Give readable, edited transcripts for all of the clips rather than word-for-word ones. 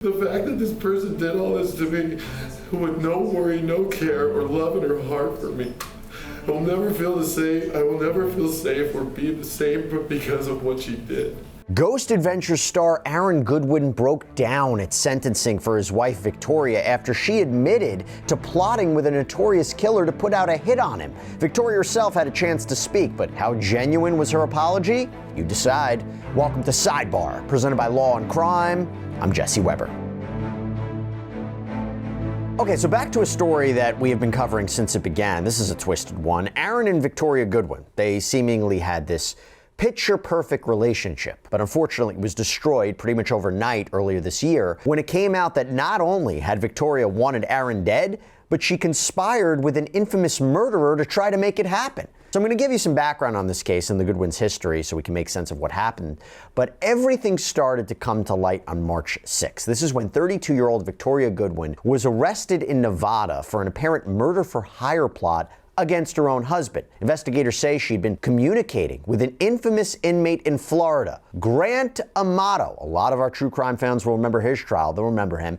The fact that this person did all this to me, with no worry, no care, or love in her heart for me, I will never feel the same. I will never feel safe or be the same because of what she did. Ghost Adventures star Aaron Goodwin broke down at sentencing for his wife Victoria after she admitted to plotting with a notorious killer to put out a hit on him. Victoria herself had a chance to speak, but how genuine was her apology? You decide. Welcome to Sidebar, presented by Law&Crime. I'm Jesse Weber. Okay, so back to a story that we have been covering since it began. This is a twisted one. Aaron and Victoria Goodwin, they seemingly had this picture-perfect relationship, but unfortunately it was destroyed pretty much overnight earlier this year when it came out that not only had Victoria wanted Aaron dead, but she conspired with an infamous murderer to try to make it happen. So I'm going to give you some background on this case and the Goodwins' history so we can make sense of what happened. But everything started to come to light on March 6th. This is when 32-year-old Victoria Goodwin was arrested in Nevada for an apparent murder-for-hire plot against her own husband. Investigators say she'd been communicating with an infamous inmate in Florida, Grant Amato. A lot of our true crime fans will remember his trial. They'll remember him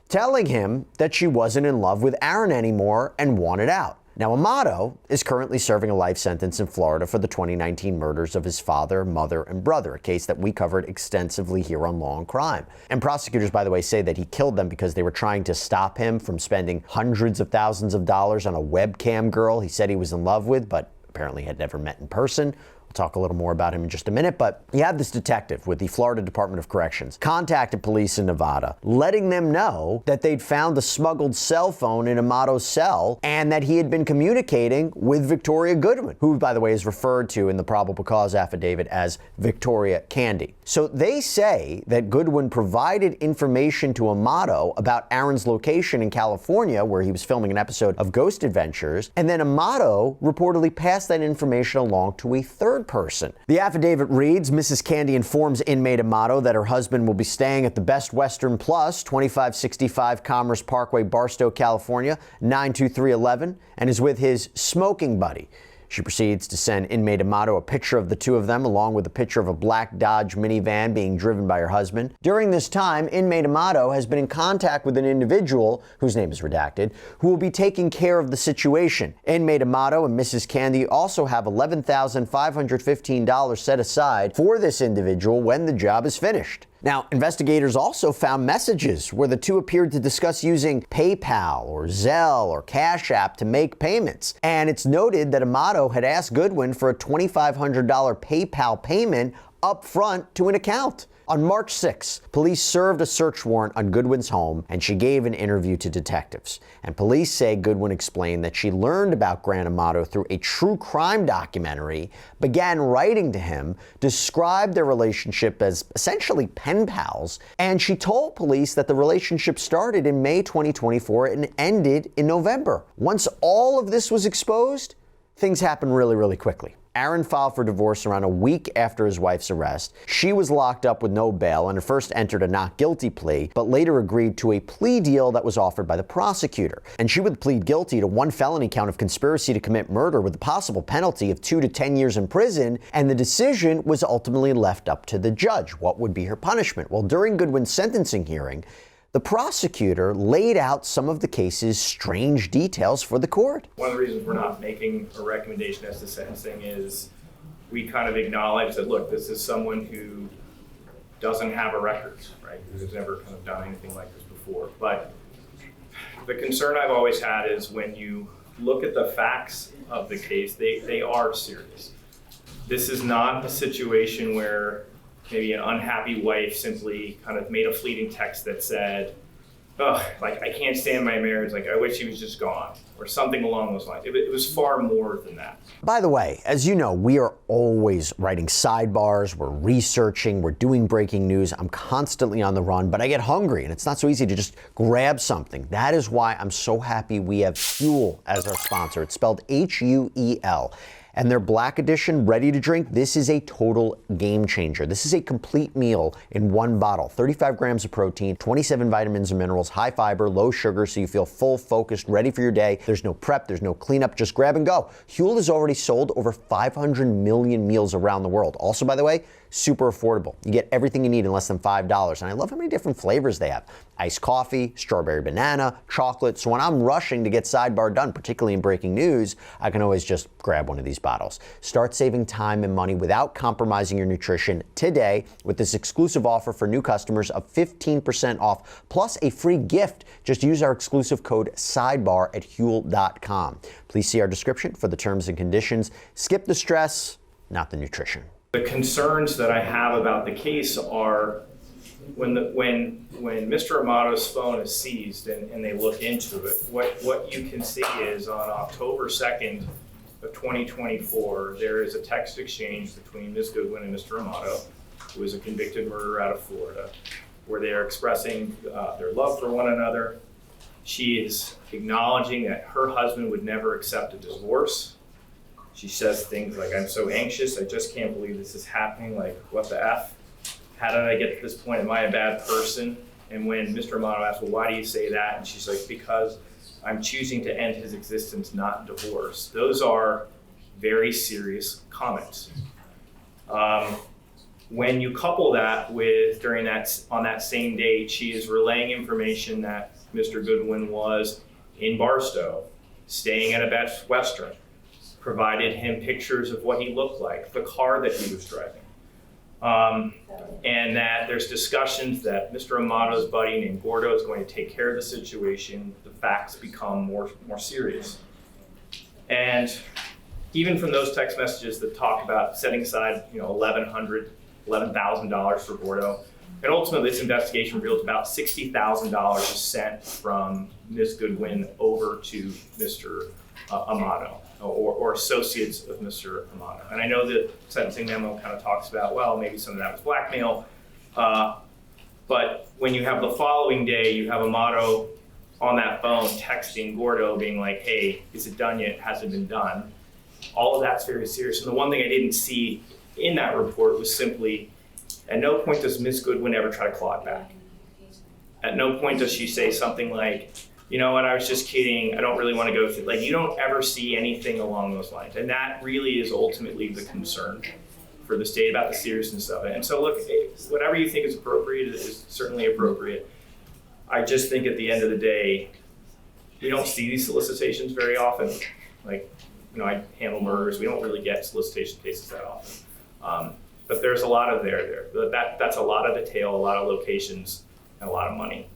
telling him that she wasn't in love with Aaron anymore and wanted out. Now, Amato is currently serving a life sentence in Florida for the 2019 murders of his father, mother, and brother, a case that we covered extensively here on Law&Crime. And prosecutors, by the way, say that he killed them because they were trying to stop him from spending hundreds of thousands of dollars on a webcam girl he said he was in love with, but apparently had never met in person. We'll talk a little more about him in just a minute, but you have this detective with the Florida Department of Corrections contacted police in Nevada, letting them know that they'd found a smuggled cell phone in Amato's cell and that he had been communicating with Victoria Goodwin, who, by the way, is referred to in the probable cause affidavit as Victoria Candy. So they say that Goodwin provided information to Amato about Aaron's location in California, where he was filming an episode of Ghost Adventures, and then Amato reportedly passed that information along to a third person. The affidavit reads, Mrs. Candy informs inmate Amato that her husband will be staying at the Best Western Plus, 2565 Commerce Parkway, Barstow, California, 92311, and is with his smoking buddy. She proceeds to send inmate Amato a picture of the two of them, along with a picture of a black Dodge minivan being driven by her husband. During this time, inmate Amato has been in contact with an individual, whose name is redacted, who will be taking care of the situation. Inmate Amato and Mrs. Candy also have $11,515 set aside for this individual when the job is finished. Now, investigators also found messages where the two appeared to discuss using PayPal or Zelle or Cash App to make payments. And it's noted that Amato had asked Goodwin for a $2,500 PayPal payment up front to an account. On March 6th, police served a search warrant on Goodwin's home, and she gave an interview to detectives. And police say Goodwin explained that she learned about Grant Amato through a true crime documentary, began writing to him, described their relationship as essentially pen pals, and she told police that the relationship started in May 2024 and ended in November. Once all of this was exposed, things happened really quickly. Aaron filed for divorce around a week after his wife's arrest. She was locked up with no bail and at first entered a not guilty plea, but later agreed to a plea deal that was offered by the prosecutor. And she would plead guilty to one felony count of conspiracy to commit murder with a possible penalty of 2 to 10 years in prison, and the decision was ultimately left up to the judge. What would be her punishment? Well, during Goodwin's sentencing hearing, the prosecutor laid out some of the case's strange details for the court. One of the reasons we're not making a recommendation as to sentencing is we kind of acknowledge that, look, this is someone who doesn't have a record, right? Who's never kind of done anything like this before. But the concern I've always had is when you look at the facts of the case, they are serious. This is not a situation where maybe an unhappy wife simply kind of made a fleeting text that said, oh, like, I can't stand my marriage, like, I wish he was just gone, or something along those lines. It was far more than that. By the way, as you know, we are always writing sidebars, we're researching, we're doing breaking news. I'm constantly on the run, but I get hungry, and it's not so easy to just grab something. That is why I'm so happy we have Huel as our sponsor. It's spelled Huel. And their Black Edition ready to drink, this is a total game changer. This is a complete meal in one bottle. 35 grams of protein, 27 vitamins and minerals, high fiber, low sugar, so you feel full, focused, ready for your day. There's no prep, there's no cleanup, just grab and go. Huel has already sold over 500 million meals around the world. Also, by the way, super affordable. You get everything you need in less than $5. And I love how many different flavors they have. Iced coffee, strawberry banana, chocolate. So when I'm rushing to get Sidebar done, particularly in breaking news, I can always just grab one of these bottles. Start saving time and money without compromising your nutrition today with this exclusive offer for new customers of 15% off plus a free gift. Just use our exclusive code SIDEBAR at Huel.com. Please see our description for the terms and conditions. Skip the stress, not the nutrition. The concerns that I have about the case are when Mr. Amato's phone is seized and they look into it, what you can see is on October 2nd of 2024, there is a text exchange between Ms. Goodwin and Mr. Amato, who is a convicted murderer out of Florida, where they are expressing their love for one another. She is acknowledging that her husband would never accept a divorce. She says things like, "I'm so anxious, I just can't believe this is happening, like, what the F? How did I get to this point? Am I a bad person?" And when Mr. Amato asks, "Well, why do you say that?" and she's like, "Because I'm choosing to end his existence, not divorce." Those are very serious comments. When you couple that with, on that same date, she is relaying information that Mr. Goodwin was in Barstow, staying at a Best Western, provided him pictures of what he looked like, the car that he was driving. And that there's discussions that Mr. Amato's buddy named Gordo is going to take care of the situation. The facts become more serious. And even from those text messages that talk about setting aside, $11,000 for Gordo, and ultimately this investigation revealed about $60,000 is sent from Ms. Goodwin over to Mr. Amato. Or associates of Mr. Amato. And I know the sentencing memo kind of talks about, well, maybe some of that was blackmail, but when you have the following day, you have Amato on that phone texting Gordo being like, "Hey, is it done yet? Has it been done?" All of that's very serious. And the one thing I didn't see in that report was simply, at no point does Ms. Goodwin ever try to claw it back. At no point does she say something like, "You know what, I was just kidding, I don't really want to go through," like, you don't ever see anything along those lines. And that really is ultimately the concern for the state about the seriousness of it. And so look, whatever you think is appropriate is certainly appropriate. I just think at the end of the day, we don't see these solicitations very often. Like, I handle murders, we don't really get solicitation cases that often. But there's a lot of there. That's a lot of detail, a lot of locations, and a lot of money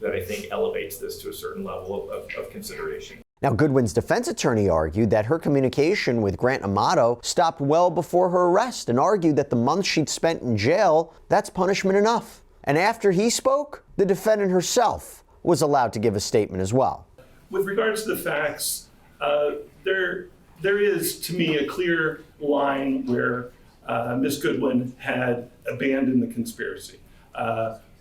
that I think elevates this to a certain level of consideration. Now, Goodwin's defense attorney argued that her communication with Grant Amato stopped well before her arrest and argued that the months she'd spent in jail, that's punishment enough. And after he spoke, the defendant herself was allowed to give a statement as well. With regards to the facts, there is, to me, a clear line where Ms. Goodwin had abandoned the conspiracy.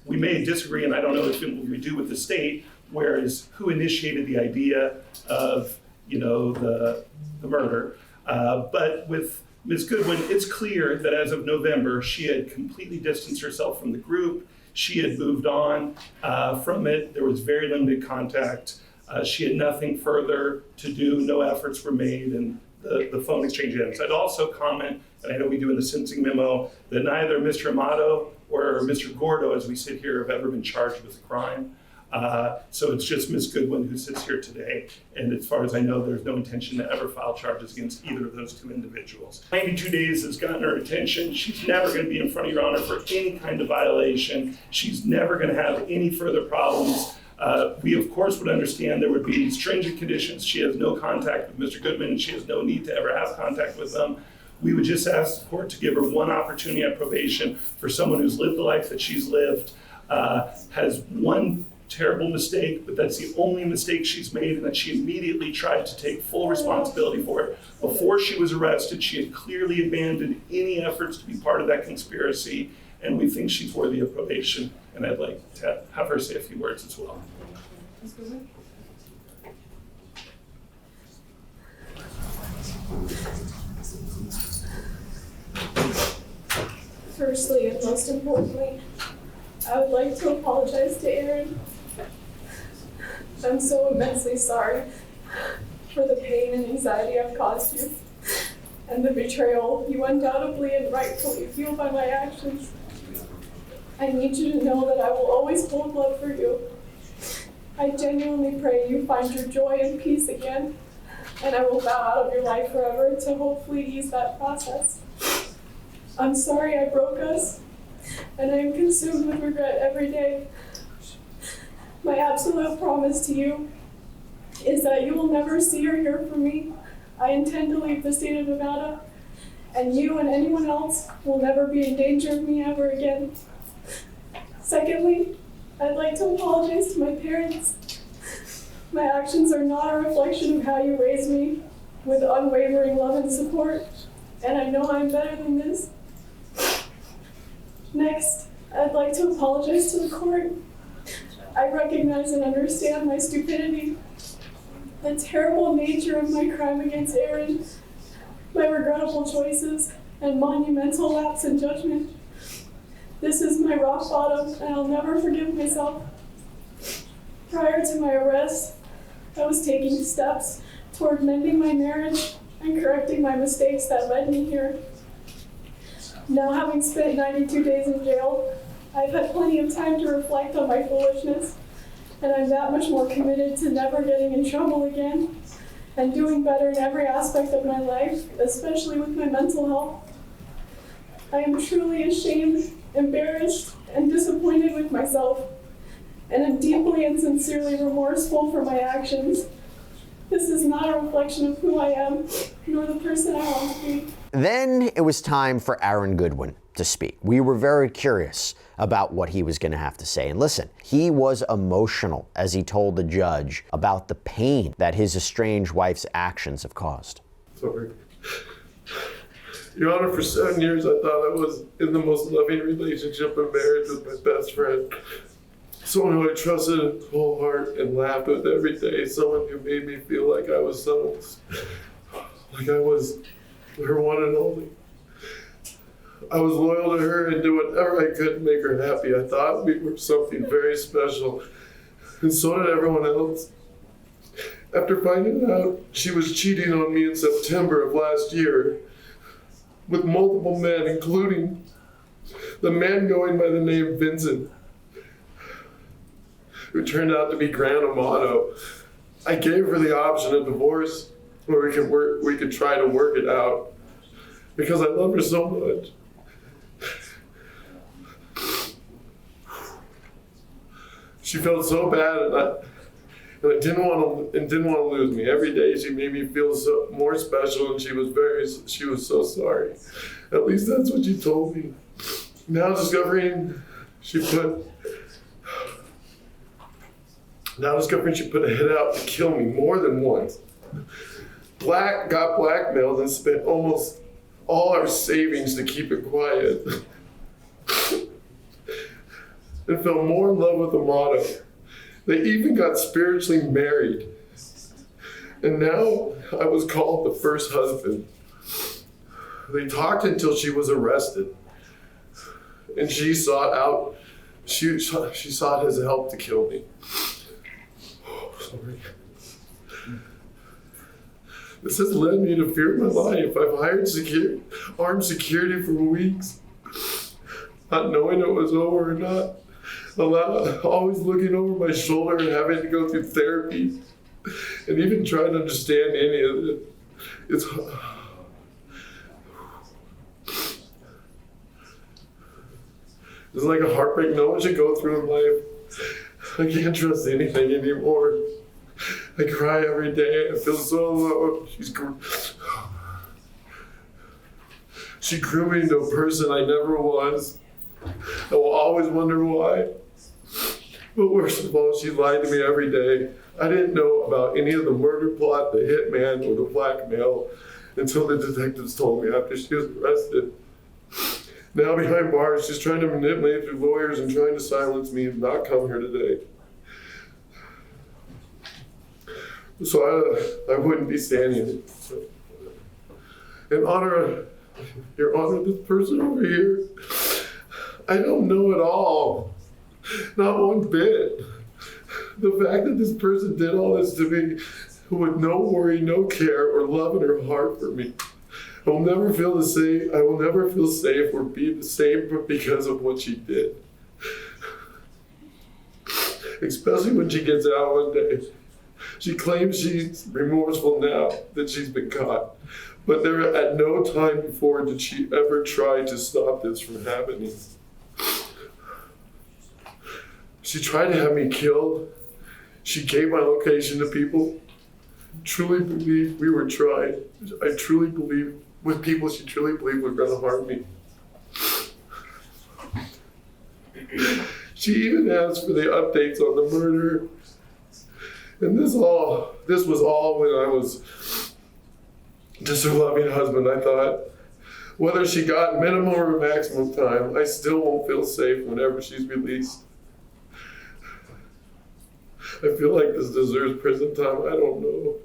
We may disagree, and I don't know if it will do with the state, whereas who initiated the idea of, the murder. But with Ms. Goodwin, it's clear that as of November, she had completely distanced herself from the group. She had moved on from it. There was very limited contact. She had nothing further to do. No efforts were made, and the phone exchange ends. I'd also comment, and I know we do in the sentencing memo, that neither Mr. Amato or Mr. Gordo, as we sit here, have ever been charged with a crime. So it's just Ms. Goodwin who sits here today. And as far as I know, there's no intention to ever file charges against either of those two individuals. 92 days has gotten her attention. She's never going to be in front of Your Honor for any kind of violation. She's never going to have any further problems. We, of course, would understand there would be stringent conditions. She has no contact with Mr. Goodwin, and she has no need to ever have contact with them. We would just ask the court to give her one opportunity at probation for someone who's lived the life that she's lived, has one terrible mistake, but that's the only mistake she's made, and that she immediately tried to take full responsibility for it. Before she was arrested, she had clearly abandoned any efforts to be part of that conspiracy, and we think she's worthy of probation. And I'd like to have her say a few words as well. Firstly, and most importantly, I would like to apologize to Aaron. I'm so immensely sorry for the pain and anxiety I've caused you. and the betrayal you undoubtedly and rightfully feel by my actions. I need you to know that I will always hold love for you. I genuinely pray you find your joy and peace again, and I will bow out of your life forever to hopefully ease that process. I'm sorry I broke us, and I am consumed with regret every day. My absolute promise to you is that you will never see or hear from me. I intend to leave the state of Nevada, and you and anyone else will never be in danger of me ever again. Secondly, I'd like to apologize to my parents. My actions are not a reflection of how you raised me with unwavering love and support, and I know I'm better than this. Next, I'd like to apologize to the court. I recognize and understand my stupidity, the terrible nature of my crime against Aaron, my regrettable choices, and monumental lapse in judgment. This is my rock bottom, and I'll never forgive myself. Prior to my arrest, I was taking steps toward mending my marriage and correcting my mistakes that led me here. Now, having spent 92 days in jail, I've had plenty of time to reflect on my foolishness, and I'm that much more committed to never getting in trouble again and doing better in every aspect of my life, especially with my mental health. I am truly ashamed, embarrassed, and disappointed with myself, and am deeply and sincerely remorseful for my actions. This is not a reflection of who I am, nor the person I want to be. Then it was time for Aaron Goodwin to speak. We were very curious about what he was going to have to say. And listen, he was emotional as he told the judge about the pain that his estranged wife's actions have caused. Sorry. Your Honor, for 7 years I thought I was in the most loving relationship and marriage with my best friend. Someone who I trusted in whole heart and laughed with every day. Someone who made me feel like I was someone's, like I was her one and only. I was loyal to her and did whatever I could to make her happy. I thought we were something very special, and so did everyone else. After finding out she was cheating on me in September of last year with multiple men, including the man going by the name Vincent, who turned out to be Grant Amato, I gave her the option of divorce where we could try to work it out because I love her so much. She felt so bad, and I didn't want to lose me. Every day she made me feel so more special, and she was so sorry. At least that's what she told me. Now discovering she put a hit out to kill me more than once. Got blackmailed and spent almost all our savings to keep it quiet. And fell more in love with Amato. They even got spiritually married. And now I was called the first husband. They talked until she was arrested. And she sought his help to kill me. Sorry. This has led me to fear my life. I've hired armed security for weeks, not knowing it was over or not. Always looking over my shoulder and having to go through therapy and even trying to understand any of it. It's like a heartbreak no one should go through in life. I can't trust anything anymore. I cry every day. I feel so alone. She grew me into a person I never was. I will always wonder why. But worst of all, she lied to me every day. I didn't know about any of the murder plot, the hitman, or the blackmail until the detectives told me after she was arrested. Now behind bars, she's trying to manipulate through lawyers and trying to silence me and not come here today. So I wouldn't be standing. In honor, Your Honor, this person over here, I don't know at all. Not one bit. The fact that this person did all this to me with no worry, no care, or love in her heart for me, I will never feel the same. I will never feel safe or be the same because of what she did. Especially when she gets out one day. She claims she's remorseful now that she's been caught, but there at no time before did she ever try to stop this from happening. She tried to have me killed. She gave my location to people. Truly believed we were trying. I truly believe with people she truly believed were going to harm me. She even asked for the updates on the murder. And this was all when I was just her loving husband, I thought. Whether she got minimum or maximum time, I still won't feel safe whenever she's released. I feel like this deserves prison time, I don't know.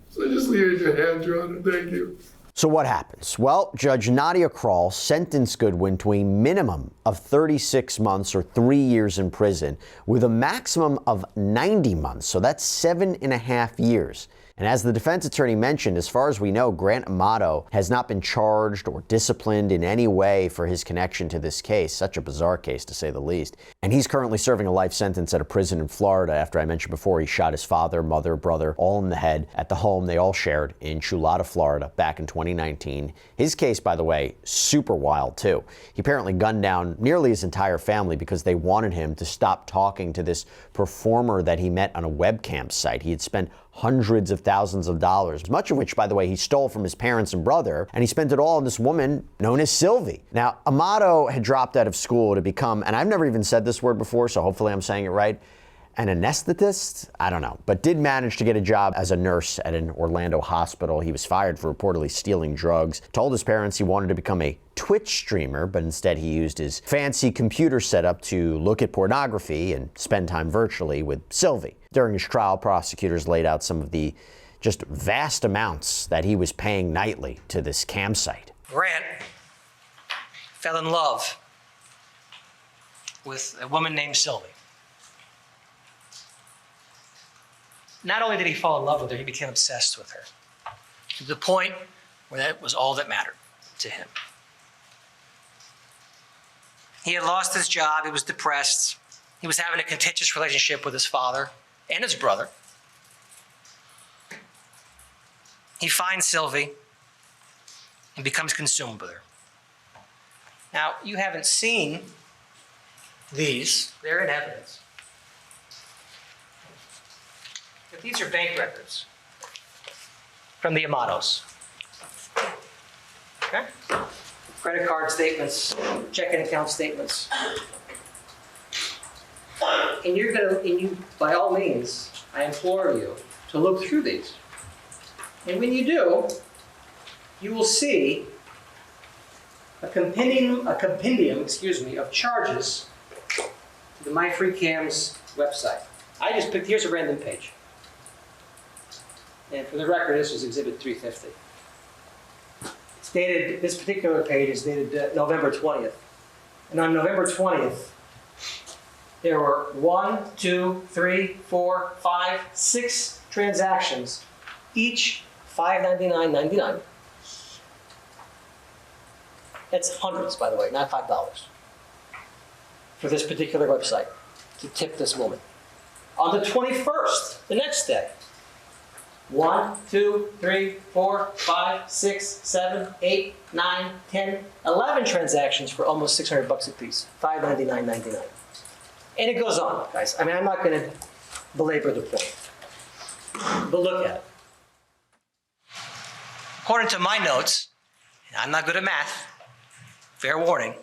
So I just leave it in your hands, Your Honor, thank you. So what happens? Well, Judge Nadia Krall sentenced Goodwin to a minimum of 36 months or 3 years in prison with a maximum of 90 months. So that's 7.5 years. And as the defense attorney mentioned, as far as we know, Grant Amato has not been charged or disciplined in any way for his connection to this case. Such a bizarre case, to say the least. And he's currently serving a life sentence at a prison in Florida after, I mentioned before, he shot his father, mother, brother, all in the head at the home they all shared in Chulada, Florida, back in 2019. His case, by the way, super wild, too. He apparently gunned down nearly his entire family because they wanted him to stop talking to this performer that he met on a webcam site. He had spent hundreds of thousands of dollars, much of which, by the way, he stole from his parents and brother, and he spent it all on this woman known as Sylvie. Now, Amato had dropped out of school to become, and I've never even said this word before, so hopefully I'm saying it right, an anesthetist? I don't know, but did manage to get a job as a nurse at an Orlando hospital. He was fired for reportedly stealing drugs, told his parents he wanted to become a Twitch streamer, but instead he used his fancy computer setup to look at pornography and spend time virtually with Sylvie. During his trial, prosecutors laid out some of the just vast amounts that he was paying nightly to this campsite. Grant fell in love with a woman named Sylvie. Not only did he fall in love with her, he became obsessed with her, to the point where that was all that mattered to him. He had lost his job, he was depressed, he was having a contentious relationship with his father and his brother. He finds Sylvie and becomes consumed with her. Now, you haven't seen these, they're in evidence. But these are bank records from the Amatos. Okay? Credit card statements, checking account statements. And you, by all means, I implore you to look through these. And when you do, you will see a compendium, of charges to the MyFreeCams website. I just picked, here's a random page. And for the record, this was Exhibit 350. It's dated, this particular page is dated November 20th. And on November 20th, there were 6 transactions, each $599.99. That's hundreds, by the way, not $5, for this particular website to tip this woman. On the 21st, the next day, 1, 2, 3, 4, 5, 6, 7, 8, 9, 10, 11 transactions for almost $600 a piece, $599.99. And it goes on, guys. I mean, I'm not going to belabor the point, but look at it. According to my notes, and I'm not good at math, fair warning,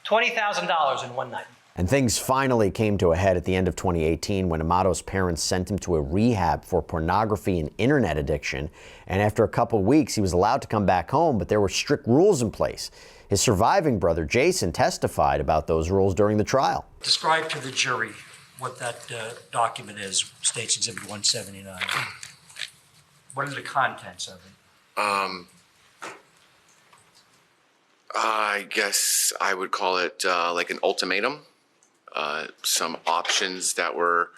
$20,000 in one night. And things finally came to a head at the end of 2018 when Amato's parents sent him to a rehab for pornography and internet addiction. And after a couple weeks, he was allowed to come back home, but there were strict rules in place. His surviving brother, Jason, testified about those rules during the trial. Describe to the jury what that document is, States Exhibit 179. What are the contents of it? I guess I would call it like an ultimatum. Some options that were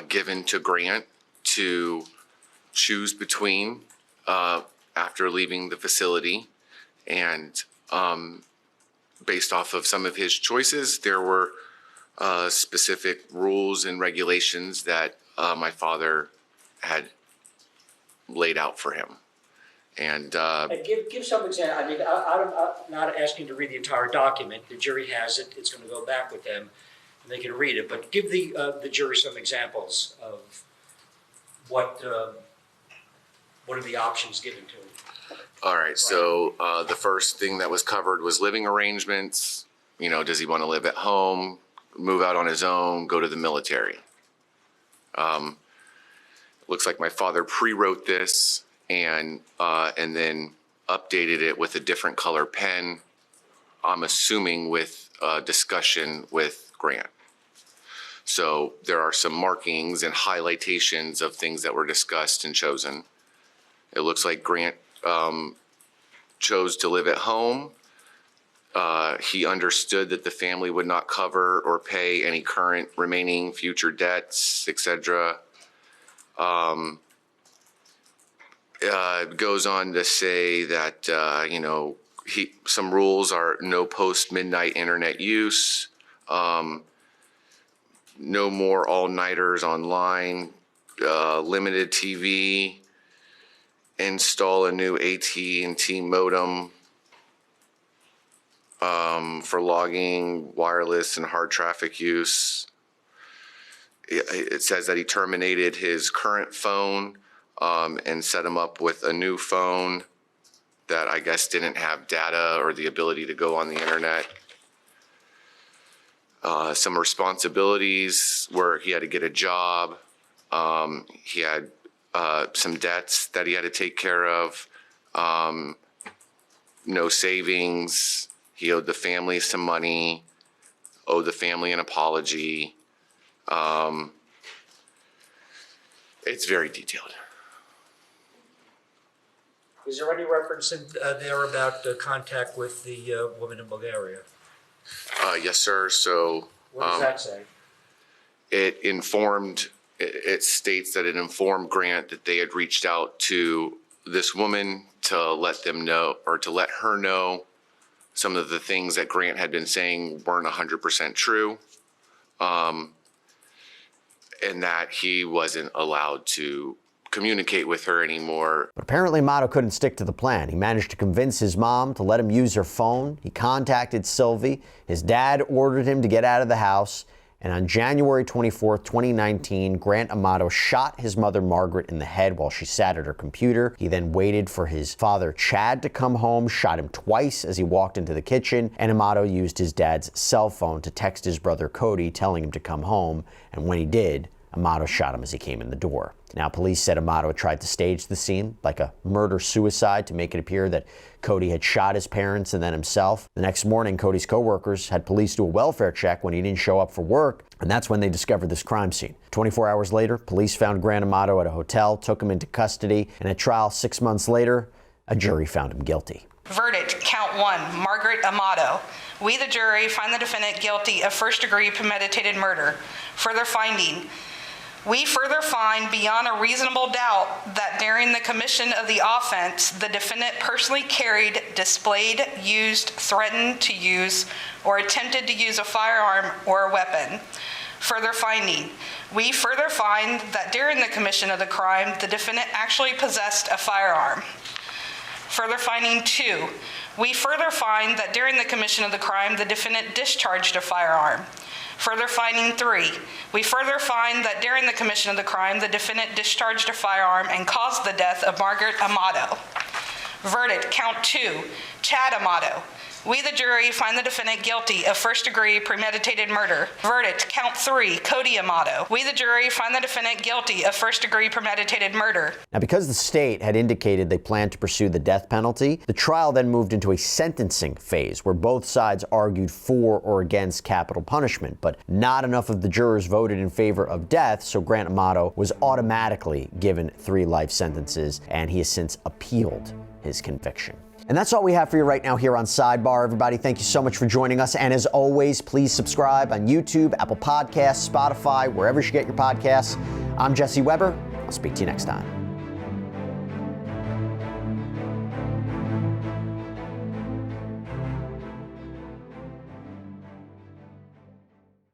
given to Grant to choose between after leaving the facility. And based off of some of his choices, there were specific rules and regulations that my father had laid out for him. And give some example. I mean, I'm not asking to read the entire document. The jury has it. It's going to go back with them, and they can read it. But give the jury some examples of what are the options given to them. all right, so the first thing that was covered was living arrangements. You know, does he want to live at home, move out on his own, go to the military? Looks like my father pre-wrote this and then updated it with a different color pen. I'm assuming with discussion with Grant. So there are some markings and highlightations of things that were discussed and chosen. It looks like Grant chose to live at home. He understood that the family would not cover or pay any current remaining future debts, etc. It goes on to say that, you know, some rules are no post-midnight internet use, no more all-nighters online, limited TV, install a new AT&T modem for logging, wireless, and hard traffic use. It says that he terminated his current phone and set him up with a new phone that I guess didn't have data or the ability to go on the internet. Some responsibilities where he had to get a job. He had some debts that he had to take care of. No savings. He owed the family some money, owed the family an apology. It's very detailed. Is there any reference in there about contact with the woman in Bulgaria? Yes, sir. So What does that say? It states that it informed Grant that they had reached out to this woman to let them know, or to let her know some of the things that Grant had been saying weren't 100% true. And that he wasn't allowed to communicate with her anymore. But apparently Amato couldn't stick to the plan. He managed to convince his mom to let him use her phone. He contacted Sylvie. His dad ordered him to get out of the house. And on January 24th, 2019, Grant Amato shot his mother, Margaret, in the head while she sat at her computer. He then waited for his father, Chad, to come home, shot him twice as he walked into the kitchen, and Amato used his dad's cell phone to text his brother, Cody, telling him to come home. And when he did, Amato shot him as he came in the door. Now, police said Amato tried to stage the scene like a murder-suicide to make it appear that Cody had shot his parents and then himself. The next morning, Cody's co-workers had police do a welfare check when he didn't show up for work, and that's when they discovered this crime scene. 24 hours later, police found Grant Amato at a hotel, took him into custody, and at trial 6 months later, a jury found him guilty. Verdict, count 1, Margaret Amato. We, the jury, find the defendant guilty of first-degree premeditated murder. Further finding, we further find beyond a reasonable doubt that during the commission of the offense, the defendant personally carried, displayed, used, threatened to use, or attempted to use a firearm or a weapon. Further finding, we further find that during the commission of the crime, the defendant actually possessed a firearm. Further finding 2, we further find that during the commission of the crime, the defendant discharged a firearm. Further finding 3, we further find that during the commission of the crime, the defendant discharged a firearm and caused the death of Margaret Amato. Verdict, count 2, Chad Amato. We, the jury, find the defendant guilty of first-degree premeditated murder. Verdict, count 3, Cody Amato. We, the jury, find the defendant guilty of first-degree premeditated murder. Now, because the state had indicated they planned to pursue the death penalty, the trial then moved into a sentencing phase where both sides argued for or against capital punishment, but not enough of the jurors voted in favor of death, so Grant Amato was automatically given 3 life sentences, and he has since appealed his conviction. And that's all we have for you right now here on Sidebar. Everybody, thank you so much for joining us. And as always, please subscribe on YouTube, Apple Podcasts, Spotify, wherever you get your podcasts. I'm Jesse Weber. I'll speak to you next time.